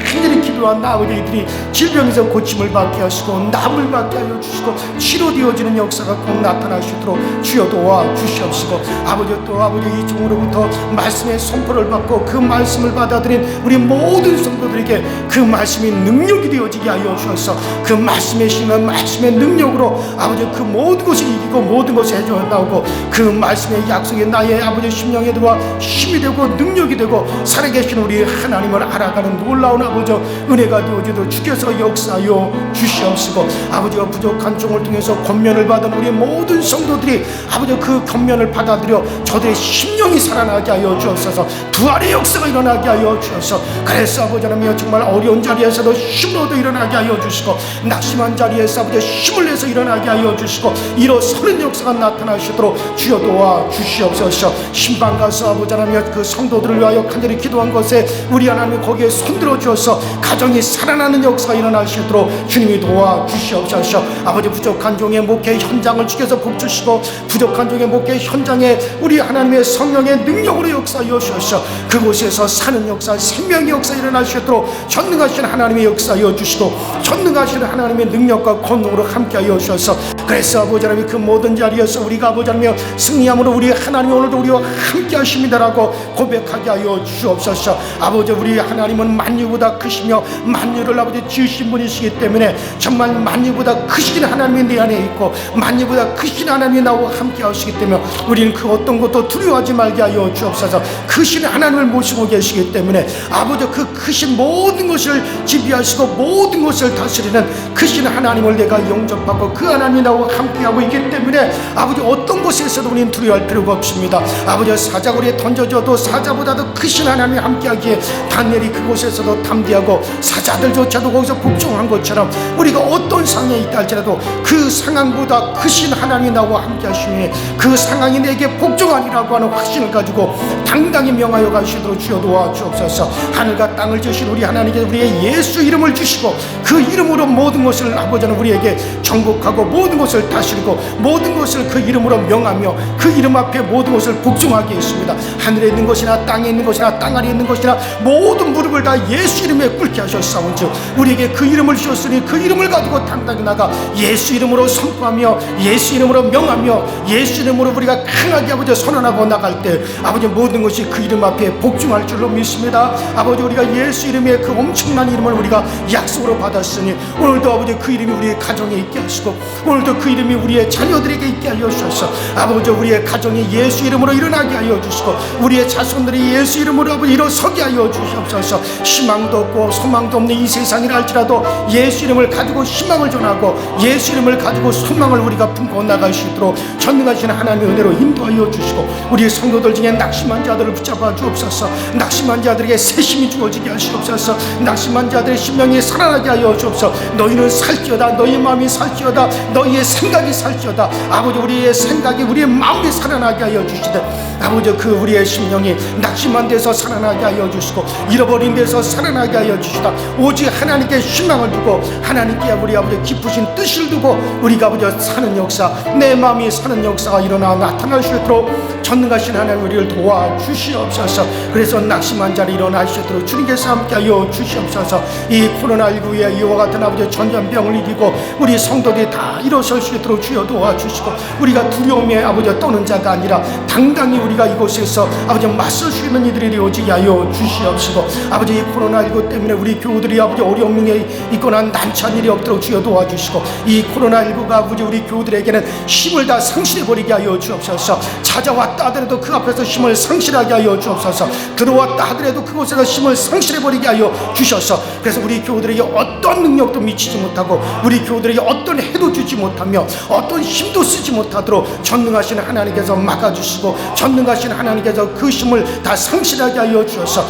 간절히 기도한 아버지들이 질병에서 고침을 받게 하시고 남을 받게 하여 주시고 치료되어지는 역사가 꼭 나타나시도록 주여 도와 주시옵시고 아버지 또 아버지 이 종으로부터 말씀의 선포를 받고 그 말씀을 받아들인 우리 모든 성도들에게 그 말씀이 능력이 되어지게 하여 주셔서 그 말씀의 힘과 말씀의 능력으로 아버지 그 모든 것을 이기고 모든 것을 해줘 나오고 그 말씀의 약속이 나의 아버지 심령에 들어와 힘이 되고 능력이 되고 살아계신 우리 하나님을 알아가는 놀라운 아버지 은혜가 되어지도록 주께서 역사하여 주시옵시고 아버지가 부족한 종을 통해서 권면을 받은 우리 모든 성도들이 아버지 그 권면을 받아들여 저들의 심령이 살아나게 하여 주옵소서. 부활의 역사가 일어나게 하여 주셔서 그래서 아버지 하나님 정말 어려운 자리에서도 힘을 얻어 일어나게 하여 주시고 낙심한 자리에서 아버지 힘을 내서 일어나게 하여 주시고 일어서는 역사가 나타나시도록 주여 도와 주시옵소서. 신방 가서 아버지 하나님 그 성도들을 위하여 간절히 기도한 것에 우리 하나님 거기에 손들어 주어서 가정이 살아나는 역사가 일어나시도록 주님이 도와 주시옵소서. 아버지 부족한 종의 목회 현장을 주께서 복주시고 부족한 종의 목회 현장에 우리 하나님의 성령의 능력으로 역사하여 주셔서 그곳에서 사는 역사 생명의 역사 일어나시도록 전능하신 하나님의 역사하여 주시고 전능하신 하나님의 능력과 권능으로 함께하여 주셔서 그래서 아버지 하나님 그 모든 자리에서 우리가 아버지 하나님 승리함으로 우리 하나님 오늘도 우리와 함께 하십니다라고 고백하게 하여 주옵소서. 아버지 우리 하나님은 만유보다 크시며 만유를 아버지 지으신 분이시기 때문에 정말 만유보다 크신 하나님이 내 안에 있고 만유보다 크신 하나님이 나와 함께 하시기 때문에 우리는 그 어떤 것도 두려워하지 말게 하여 주옵소서. 크신 하나님을 모시고 계시기 때문에 아버지 그 크신 모든 것을 지배하시고 모든 것을 다스리는 크신 하나님을 내가 영접하고 그 하나님이 나와 함께하고 있기 때문에 아버지 어떤 것에서도 우리는 두려워할 필요가 없습니다. 아버지 사자굴에 던져져도 사자보다도 크신 하나님이 함께하기에 다니엘이 그곳에서도 담대하고 사자들조차도 거기서 복종한 것처럼 우리가 어떤 상황에 있다 할지라도 그 상황보다 크신 하나님이 나와 함께 하시니 그 상황이 내게 복종하리라고 하는 확신을 가지고 당당히 명하여 가시도록 주여 도와 주옵소서. 하늘과 땅을 주신 우리 하나님께서 우리의 예수 이름을 주시고 그 이름으로 모든 것을 아버지는 우리에게 정복하고 모든 것을 다스리고 모든 것을 그 이름으로 명하며 그 이름 앞에 모든 것을 복종하게 했습니다. 하늘에 있는 것이나 땅에 있는 것이나 땅 아래에 있는 것이나 모든 무릎을 다 예수 이름에 꿇게 하셨사온즉 우리에게 그 이름을 주셨으니 그 이름을 가지고 당당히 나가 예수 이름으로 선포하며 예수 이름으로 명하며 예수 이름으로 우리가 강하게 아버지 선언하고 나갈 때 아버지 모든 것이 그 이름 앞에 복종할 줄로 믿습니다. 아버지 우리가 예수 이름의 그 엄청난 이름을 우리가 약속으로 받았으니 오늘도 아버지 그 이름이 우리의 가정에 있게 하시고 오늘도 그 이름이 우리의 자녀들에게 있게 하여 주셔서 아버지 우리의 가정이 예수 이름으로 일어나게 하여 주시고 우리의 자손들이 예수 이름으로 아버지 일어서게 하여 주시옵소서. 희망도 없고 소망도 없는 이 세상이라 할지라도 예수 이름을 가지고 희망을 전하고 예수 이름을 가지고 소망을 우리가 품고 나갈 수 있도록 전능하신 하나님의 은혜로 인도하여 주시고 우리 성도들 중에 낙심한 자들을 붙잡아 주옵소서. 낙심한 자들에게 새 힘이 주어지게 하시옵소서. 낙심한 자들의 심령이 살아나게 하여 주옵소서. 너희는 살지어다 너희 마음이 살지어다 너희의 생각이 살지어다. 아버지 우리의 생각이 우리의 마음이 살아나게 하여 주시되 아버지 그 우리의 심령이 낙심한 데서 살아나게 하여 주시고 잃어버린 데서 살아나게 하여 주시다. 오직 하나님께 희망을 두고 하나님께 우리 아버지 기쁘신 뜻을 두고 우리가 아버지 사는 역사 내 마음이 사는 역사가 일어나 나타날 수 있도록 전능하신 하나님 우리를 도와주시옵소서. 그래서 낙심한 자를 일어나시도록 주님께서 함께하여 주시옵소서. 이 코로나19의 이와 같은 아버지 전염병을 이기고 우리 성도들이 다 일어설 수 있도록 주여 도와주시고 우리가 두려움에 아버지 떠는 자가 아니라 당당히 우리가 이곳에서 아버지 맞설 수 있는 이들이 되어지게 하여 주시옵시고 아버지 이 코로나19 때문에 우리 교우들이 아버지 어려움에 있거나 난처한 일이 없도록 주여 도와주시고 이 코로나19가 아버지 우리 교우들에게는 힘을 다 상실해버리게 하여 주옵소서. 찾아왔다 들어왔다 하더라도 그 앞에서 힘을 상실하게 하여 주옵소서. 들어왔다 하더라도 그곳에서 힘을 상실해버리게 하여 주셔서, 그래서 우리 교우들에게 어떤 능력도 미치지 못하고 우리 교우들에게 어떤 해도 주지 못하며 어떤 힘도 쓰지 못하도록 전능하신 하나님께서 막아주시고 전능하신 하나님께서 그 힘을 다 상실하게 하여 주셔서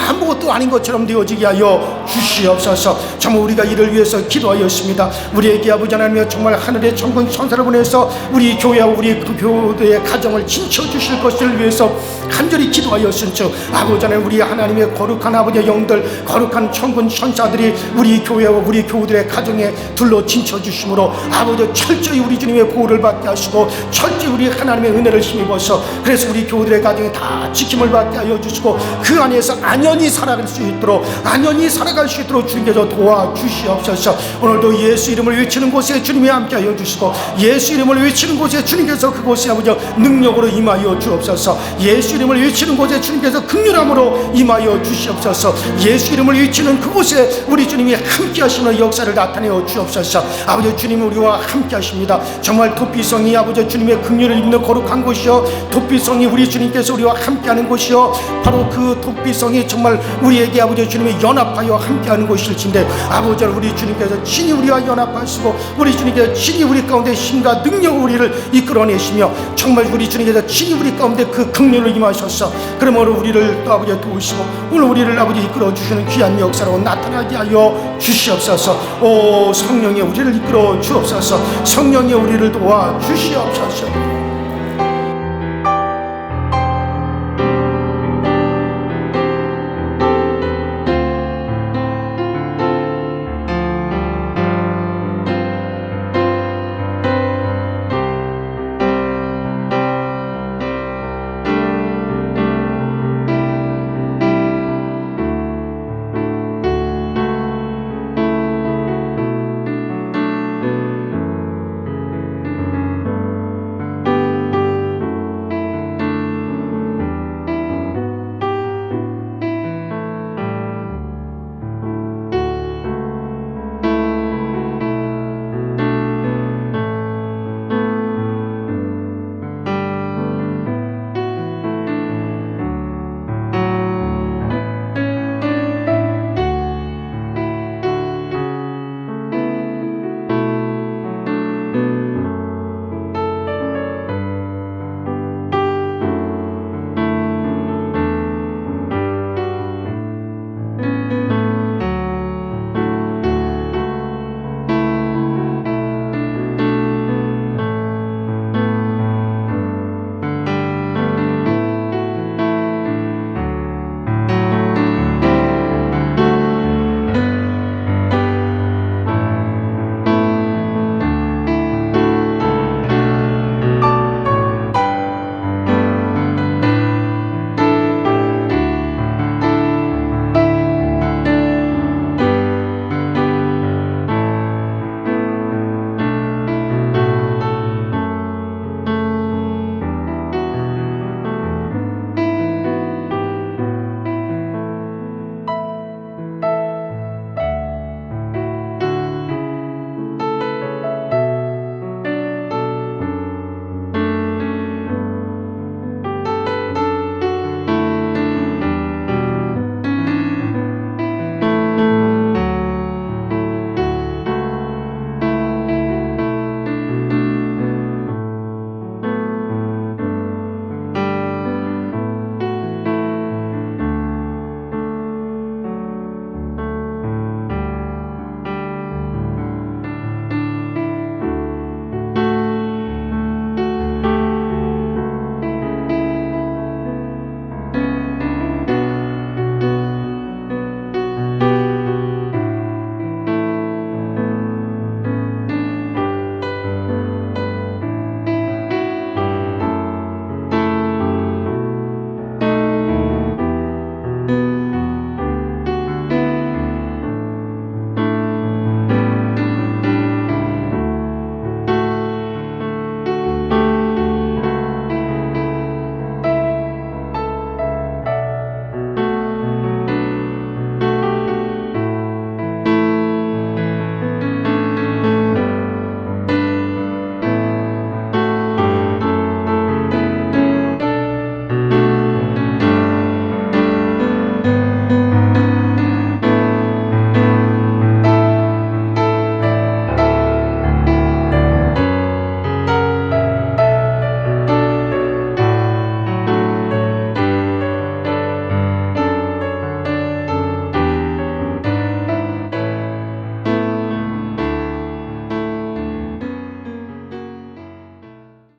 아무것도 아닌 것처럼 되어지게 하여 주시옵소서. 정말 우리가 이를 위해서 기도하였습니다. 우리에게 아버지 하나님이여 정말 하늘의 천군 천사를 보내서 우리 교회와 우리 그 교우들의 가정을 진쳐주실 것을 위해서 간절히 기도하였은즉 아버지 하나님, 우리 하나님의 거룩한 아버지의 영들, 거룩한 천군 천사들이 우리 교회와 우리 교우들의 가정에 둘러 진쳐주심으로 아버지 철저히 우리 주님의 보호를 받게 하시고 철저히 우리 하나님의 은혜를 힘입어서 그래서 우리 교우들의 가정에 다 지킴을 받게 하여 주시고 그 안에서 안연히 살아갈 수 있도록 주님께서 도와주시옵소서. 오늘도 예수 이름을 외치는 곳에 주님이 함께 하여 주시고 예수 이름을 외치는 곳에 주님께서 그곳에 아버지 능력으로 임하여 주옵소서. 예수 이름을 외치는 곳에 주님께서 긍휼함으로 임하여 주시옵소서. 예수 이름을 외치는 그곳에 우리 주님이 함께 하시는 역사를 나타내어 주옵소서. 아버지 주님이 우리와 함께 하십니다. 정말 도피성이 아버지 주님의 긍휼을 입는 거룩한 곳이요, 도피성이 우리 주님께서 우리와 함께하는 곳이요, 바로 그 도피성이 정말 우리에게 아버지 주님의 연합하여 함께하는 곳일진데 아버지 우리 주님께서 친히 우리와 연합하시고 우리 주님께서 친히 우리 가운데 힘과 능력으로 우리를 이끌어내시며 정말 우리 주님께서 친히 우리 가운데 그 긍휼을 임하셔서 그러므로 우리를 또 아버지 도우시고 오늘 우리를 아버지 이끌어 주시는 귀한 역사로 나타나게 하여 주시옵소서. 오 성령의 우리를 이끌어 주옵소서. 성령의 우리를 도와 주시옵소서.